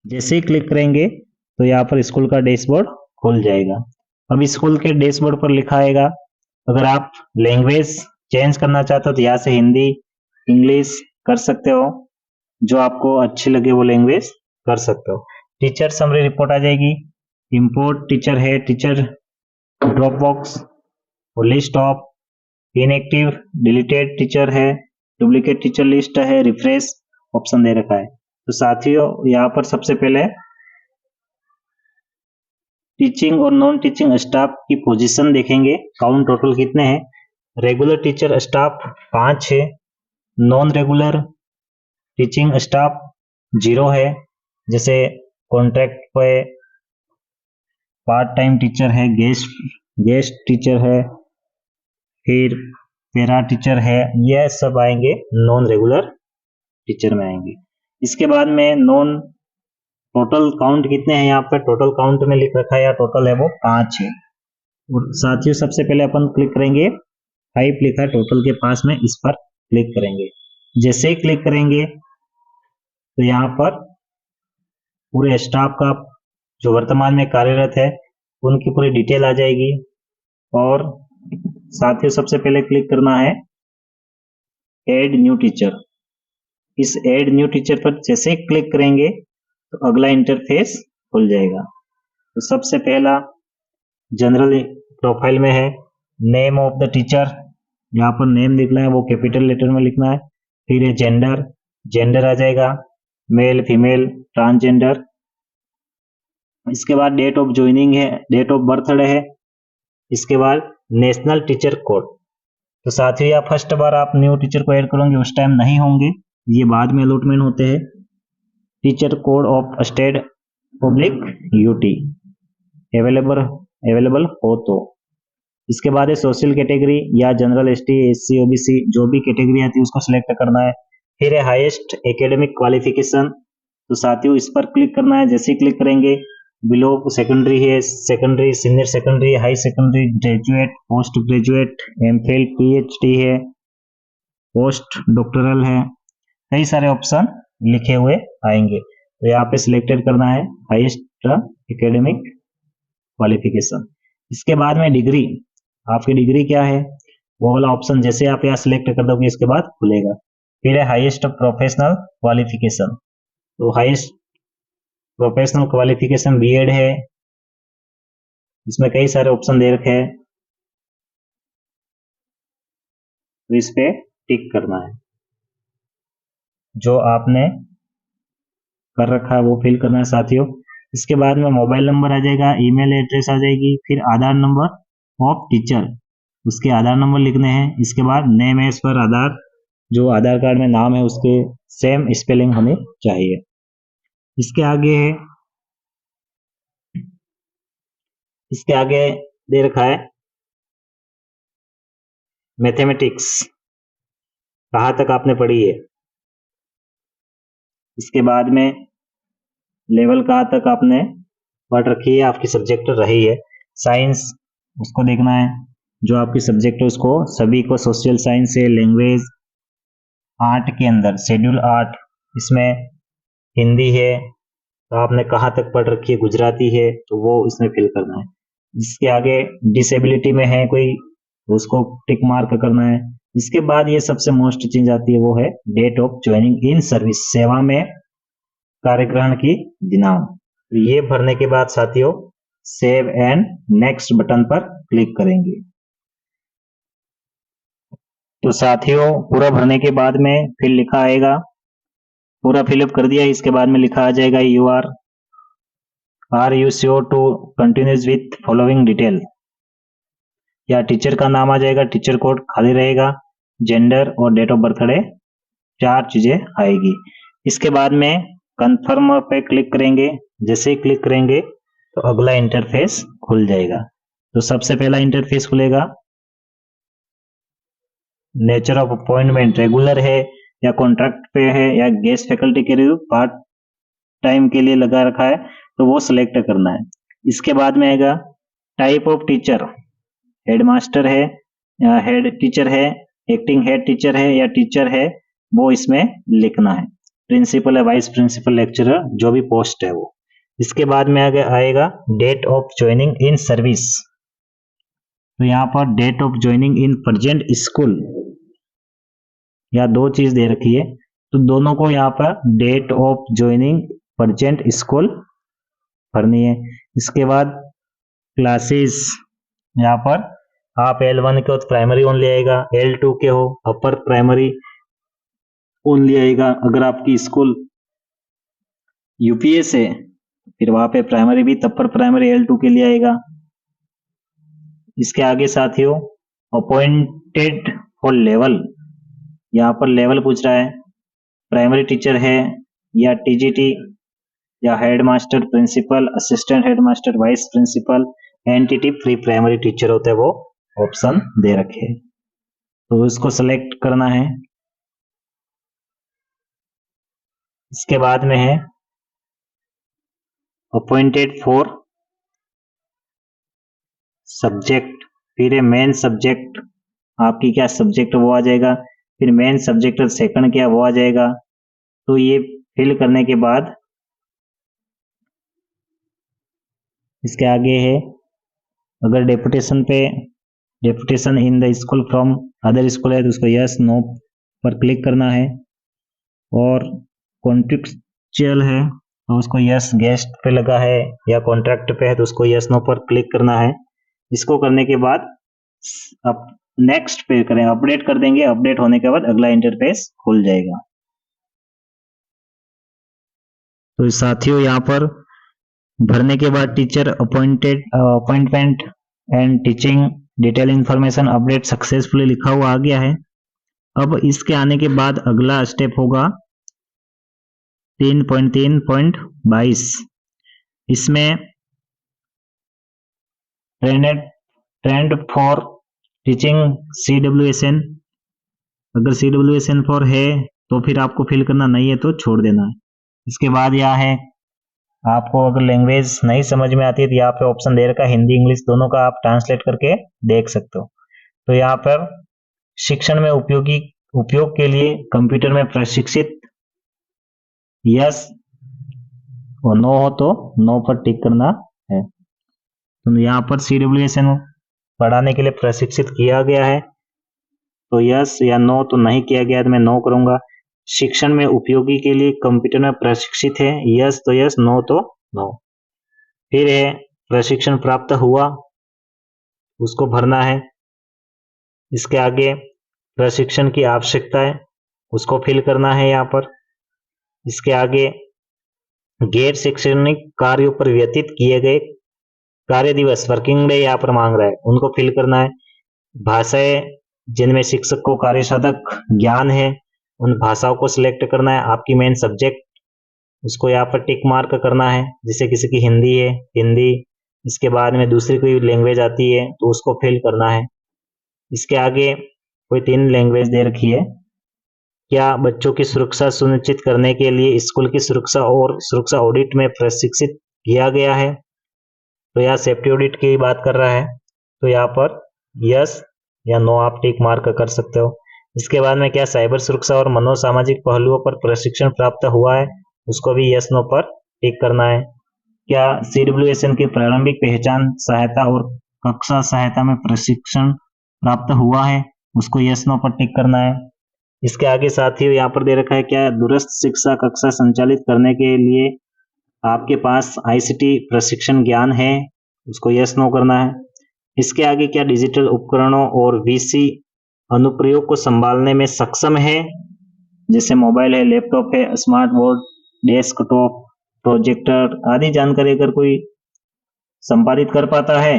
जैसे ही क्लिक करेंगे तो यहाँ पर स्कूल का डैशबोर्ड खुल जाएगा। अब स्कूल के डैशबोर्ड पर लिखा आएगा। अगर आप लैंग्वेज चेंज करना चाहते हो तो यहाँ से हिंदी, इंग्लिश कर सकते हो, जो आपको अच्छी लगे वो लैंग्वेज कर सकते हो। टीचर समरी रिपोर्ट आ जाएगी। इंपोर्ट टीचर है, टीचर ड्रॉप बॉक्स और list of inactive deleted teacher है, डुप्लीकेट टीचर लिस्ट है, रिफ्रेश ऑप्शन दे रखा है। तो साथियों यहाँ पर सबसे पहले टीचिंग और नॉन टीचिंग स्टाफ की पोजीशन देखेंगे, काउंट टोटल कितने हैं। रेगुलर टीचर स्टाफ 5 है, नॉन रेगुलर टीचिंग स्टाफ 0 है, जैसे कॉन्ट्रैक्ट पे पार्ट टाइम टीचर है, गेस्ट टीचर है, फिर पैरा टीचर है, यह सब आएंगे नॉन रेगुलर टीचर में आएंगे। इसके बाद में नॉन टोटल काउंट कितने हैं, यहाँ पर टोटल काउंट में लिख रखा है या टोटल है वो 5 है। और साथियों सबसे पहले अपन क्लिक करेंगे, 5 लिखा है टोटल के पास में, इस पर क्लिक करेंगे। जैसे ही क्लिक करेंगे तो यहाँ पर पूरे स्टाफ का जो वर्तमान में कार्यरत है उनकी पूरी डिटेल आ जाएगी। और साथियों सबसे पहले क्लिक करना है ऐड न्यू टीचर। इस ऐड न्यू टीचर पर जैसे ही क्लिक करेंगे तो अगला इंटरफेस खुल जाएगा। तो सबसे पहला जनरल प्रोफाइल में है नेम ऑफ द टीचर, यहाँ पर नेम लिखना है वो कैपिटल लेटर में लिखना है। फिर है जेंडर, जेंडर आ जाएगा मेल, फीमेल, ट्रांसजेंडर। इसके बाद डेट ऑफ ज्वाइनिंग है, डेट ऑफ बर्थडे है। इसके बाद नेशनल टीचर कोड। तो साथियों या फर्स्ट बार आप न्यू टीचर को ऐड करोगे उस टाइम नहीं होंगे, ये बाद में अलॉटमेंट होते हैं। Teacher code of state public UT available हो तो। इसके बाद है सोशल कैटेगरी या जनरल, एसटी, एससी, ओबीसी, जो भी कैटेगरी आती है उसको सिलेक्ट करना है। फिर है हाईएस्ट एकेडमिक क्वालिफिकेशन, तो साथियों इस पर क्लिक करना है। जैसे ही क्लिक करेंगे बिलो सेकेंडरी है, secondary, senior secondary, high secondary, graduate, post graduate, MPhil, PhD है, पोस्ट डॉक्टरल है, कई सारे ऑप्शन लिखे हुए आएंगे। तो यहाँ पे सिलेक्टेड करना है हाईएस्ट एकेडमिक क्वालिफिकेशन। इसके बाद में डिग्री, आपकी डिग्री क्या है वो वाला ऑप्शन जैसे आप यहाँ सिलेक्ट कर दोगे इसके बाद खुलेगा। फिर है हाईएस्ट प्रोफेशनल क्वालिफिकेशन, तो हाईएस्ट प्रोफेशनल क्वालिफिकेशन बीएड है। इसमें कई सारे ऑप्शन दे रखे हैं, तो इस पे टिक करना है। जो आपने कर रखा है वो फिल करना है साथियों। इसके बाद में मोबाइल नंबर आ जाएगा, ईमेल एड्रेस आ जाएगी, फिर आधार नंबर ऑफ टीचर, उसके आधार नंबर लिखने हैं। इसके बाद नेम एज पर आधार, जो आधार कार्ड में नाम है उसके सेम स्पेलिंग होनी चाहिए। इसके आगे दे रखा है मैथमेटिक्स, कहाँ तक आपने पढ़ी है। इसके बाद में लेवल कहाँ तक आपने पढ़ रखी है, आपकी सब्जेक्ट रही है। साइंस, उसको देखना है, जो आपकी सब्जेक्ट है उसको सभी को, सोशल साइंस है, लैंग्वेज, आर्ट के अंदर शेड्यूल आर्ट, इसमें हिंदी है तो आपने कहाँ तक पढ़ रखी है, गुजराती है तो वो इसमें फिल करना है। इसके आगे डिसेबिलिटी में है कोई, उसको टिक मार्क करना है। इसके बाद ये सबसे मोस्ट चीज आती है वो है date of joining in service, सेवा में कार्यग्रहण की दिनांक। ये भरने के बाद साथियों सेव एंड नेक्स्ट बटन पर क्लिक करेंगे। तो साथियों पूरा भरने के बाद में फिर लिखा आएगा, पूरा फिलअप कर दिया, इसके बाद में लिखा आ जाएगा you are you sure to continues with following detail, या टीचर का नाम आ जाएगा, टीचर कोड खाली रहेगा, जेंडर और डेट ऑफ बर्थडे 4 चीजें आएगी। इसके बाद में कंफर्म पे क्लिक करेंगे। जैसे ही क्लिक करेंगे तो अगला इंटरफेस खुल जाएगा। तो सबसे पहला इंटरफेस खुलेगा, नेचर ऑफ अपॉइंटमेंट रेगुलर है या कॉन्ट्रैक्ट पे है या गेस्ट फैकल्टी के लिए पार्ट टाइम के लिए लगा रखा है, तो वो सिलेक्ट करना है। इसके बाद में आएगा टाइप ऑफ टीचर, हेडमास्टर है या हेड टीचर है, एक्टिंग हेड टीचर है या टीचर है, वो इसमें लिखना है। प्रिंसिपल या वाइस प्रिंसिपल लेक्चरर, जो भी पोस्ट है वो। इसके बाद में आगे आएगा date of joining in service. तो यहाँ पर date of joining in present school, या दो चीज दे रखी है, तो दोनों को यहाँ पर date of joining present school भरनी है। इसके बाद क्लासेस, यहाँ पर आप L1 के हो तो प्राइमरी ओनली आएगा, L2 के हो अपर प्राइमरी ओनली आएगा। अगर आपकी स्कूल यूपीएस है फिर वहां पे प्राइमरी भी अपर प्राइमरी L2 के लिए आएगा। इसके आगे साथियों अपॉइंटेड फॉर लेवल, यहाँ पर लेवल पूछ रहा है, प्राइमरी टीचर है या टीजीटी या headmaster, principal, assistant headmaster, vice principal, NTT, pre primary teacher होते हैं, वो ऑप्शन दे रखे हैं, तो इसको सिलेक्ट करना है। इसके बाद में है अपॉइंटेड फॉर सब्जेक्ट, फिर है मेन सब्जेक्ट, आपकी क्या सब्जेक्ट वो आ जाएगा, फिर मेन सब्जेक्ट सेकंड क्या वो आ जाएगा। तो ये फिल करने के बाद इसके आगे है अगर डेपुटेशन पे, deputation in the school from other school है तो उसको यस नो पर क्लिक करना है, और कॉन्ट्रेक्चुअल है तो उसको यस, गेस्ट पे लगा है या कॉन्ट्रैक्ट पे है तो उसको यस नो पर क्लिक करना है। इसको करने के बाद अब नेक्स्ट पे करें, अपडेट कर देंगे, अपडेट होने के बाद अगला इंटरफेस खुल जाएगा। तो साथियों यहाँ पर भरने के बाद teacher appointment and teaching detail information update successfully लिखा हुआ आ गया है। अब इसके आने के बाद अगला स्टेप होगा 3.3.22, इसमें ट्रेंड फॉर टीचिंग CWSN, अगर CWSN फॉर है तो फिर आपको फिल करना, नहीं है तो छोड़ देना है। इसके बाद यह है आपको अगर लैंग्वेज नहीं समझ में आती है तो यहाँ पे ऑप्शन दे रखा है हिंदी इंग्लिश दोनों का, आप ट्रांसलेट करके देख सकते हो। तो यहाँ पर शिक्षण में उपयोग के लिए कंप्यूटर में प्रशिक्षित, यस, और नो हो तो नो पर टिक करना है। तो यहाँ पर CWSN पढ़ाने के लिए प्रशिक्षित किया गया है तो यस, या नो तो नहीं किया गया तो मैं नो करूंगा। शिक्षण में उपयोगी के लिए कंप्यूटर में प्रशिक्षित है, यस तो यस, नो तो नो। फिर है प्रशिक्षण प्राप्त हुआ, उसको भरना है। इसके आगे प्रशिक्षण की आवश्यकता है, उसको फिल करना है यहाँ पर। इसके आगे गैर शैक्षणिक कार्यों पर व्यतीत किए गए कार्य दिवस, वर्किंग डे यहाँ पर मांग रहा है, उनको फिल करना है। भाषाएं जिनमें शिक्षक को कार्य साधक ज्ञान है उन भाषाओं को सिलेक्ट करना है। आपकी मेन सब्जेक्ट उसको यहाँ पर टिक मार्क करना है, जैसे किसी की हिंदी है हिंदी, इसके बाद में दूसरी कोई लैंग्वेज आती है तो उसको फिल करना है। इसके आगे कोई 3 लैंग्वेज दे रखी है। क्या बच्चों की सुरक्षा सुनिश्चित करने के लिए स्कूल की सुरक्षा और सुरक्षा ऑडिट में प्रशिक्षित किया गया है, तो यहाँ सेफ्टी ऑडिट की बात कर रहा है, तो यहाँ पर यस या नो आप टिक मार्क कर सकते हो। इसके बाद में क्या साइबर सुरक्षा और मनोसामाजिक पहलुओं पर प्रशिक्षण प्राप्त हुआ है, उसको भी यस नो पर टिक करना है। क्या CWSN की प्रारंभिक पहचान सहायता और कक्षा सहायता में प्रशिक्षण प्राप्त हुआ है, उसको यस नो पर टिक करना है। इसके आगे साथियों यहाँ पर दे रखा है क्या दूरस्थ शिक्षा कक्षा संचालित करने के लिए आपके पास ICT प्रशिक्षण ज्ञान है, उसको यस नो करना है। इसके आगे क्या डिजिटल उपकरणों और VC अनुप्रयोग को संभालने में सक्षम है, जैसे मोबाइल है, लैपटॉप है, स्मार्ट बोर्ड, डेस्कटॉप, प्रोजेक्टर आदि जानकारी अगर कोई संपादित कर पाता है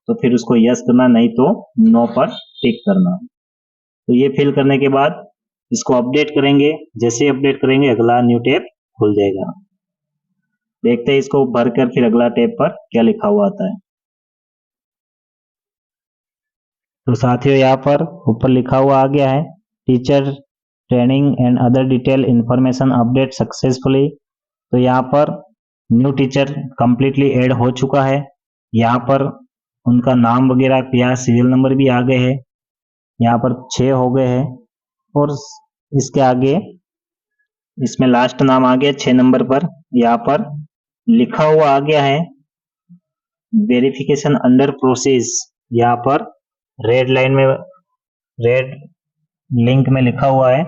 तो फिर उसको यस करना, नहीं तो नो पर टिक करना। तो ये फिल करने के बाद इसको अपडेट करेंगे, जैसे ही अपडेट करेंगे अगला न्यू टैब खुल जाएगा। देखते हैं इसको भरकर फिर अगला टैब पर क्या लिखा हुआ आता है। तो साथियों यहाँ पर ऊपर लिखा हुआ आ गया है teacher training and other detail information update successfully. तो यहाँ पर न्यू टीचर कंप्लीटली ऐड हो चुका है, यहाँ पर उनका नाम वगैरह या सीरियल नंबर भी आ गए हैं, यहाँ पर 6 हो गए हैं। और इसके आगे इसमें लास्ट नाम आ गया 6 नंबर पर। यहाँ पर लिखा हुआ आ गया है वेरिफिकेशन अंडर प्रोसेस। यहाँ पर रेड लाइन में, रेड लिंक में लिखा हुआ है